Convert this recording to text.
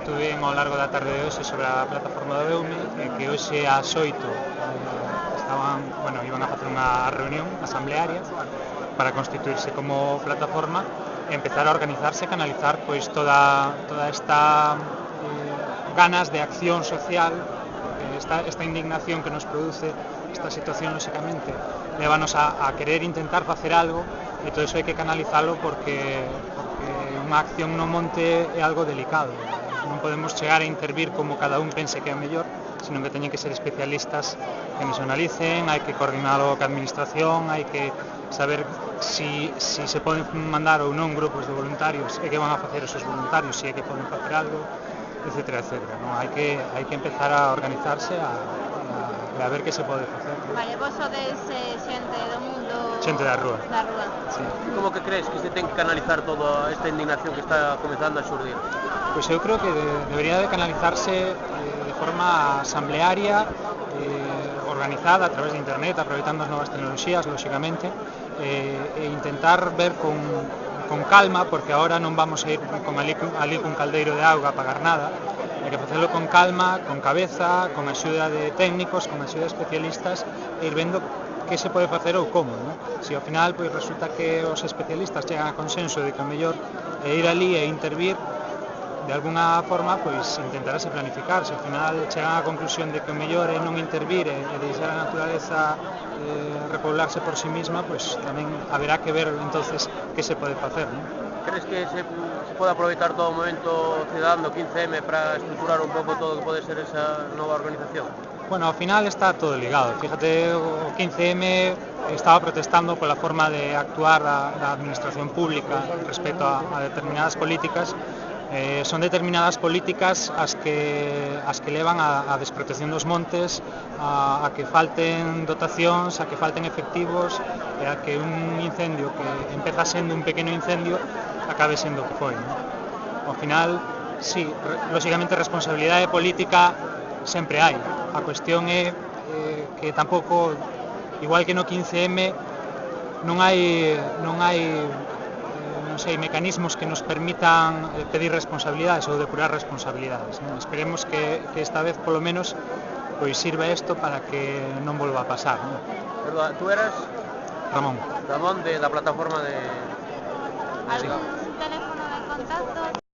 estuve ao largo da tarde de hoxe sobre a plataforma do EUME, que hoxe ás 8 iban a facer unha reunión asamblearia para constituirse como plataforma e empezar a organizarse e canalizar pois toda esta ganas de acción social, esta indignación que nos produce esta situación, lóxicamente, lévanos a querer intentar facer algo, e todo iso hai que canalizalo porque unha acción no monte é algo delicado. Non podemos chegar a intervir como cada un pense que é o mellor, senón que teñen que ser especialistas que nos analicen, hai que coordinalo coa administración, hai que saber si se poden mandar ou non grupos de voluntarios e que van a facer esos voluntarios, se é que poden facer algo, etcétera, etcétera. Non? Hai que empezar a organizarse e a ver que se pode facer. Vale, vos sodes xente do mundo... Xente da rúa. Da rúa. Sí. Como que crees que se ten que canalizar toda esta indignación que está comenzando a xurdir? Pois eu creo que debería de canalizarse de forma asamblearia, organizada a través de internet, aproveitando as novas tecnoloxías, lóxicamente, e intentar ver con calma, porque agora non vamos a ir con ali cun caldeiro de auga a pagar nada, hai que facelo con calma, con cabeza, con axuda de técnicos, con axuda de especialistas, e ir vendo que se pode facer ou como, non? Se ao final pois resulta que os especialistas chegan a consenso de que o mellor é ir ali e intervir, de alguna forma, pois intentarase planificar. Se ao final chegan á conclusión de que o mellor é non intervir e deixar a naturaleza repoblarse por sí mesma, pois tamén haberá que ver entonces que se pode facer, non? Crees que se pode aproveitar todo o momento cidadano 15M para estruturar un pouco todo o que pode ser esa nova organización? Bueno, ao final está todo ligado. Fíjate, o 15M estaba protestando pola forma de actuar da administración pública respecto a determinadas políticas. Son determinadas políticas as que levan a desprotección dos montes, a que falten dotacións, a que falten efectivos, e a que un incendio que empeza sendo un pequeno incendio acabe sendo o que foi, non? Ao final, sí, lóxicamente responsabilidade política sempre hai. A cuestión é que tampouco, igual que no 15M, non hai mecanismos que nos permitan pedir responsabilidades ou depurar responsabilidades, non? Esperemos que esta vez, polo menos, pois sirva isto para que non volva a pasar, non? Perdón, tú eras? Ramón. Ramón, da plataforma de... Algún teléfono de contacto?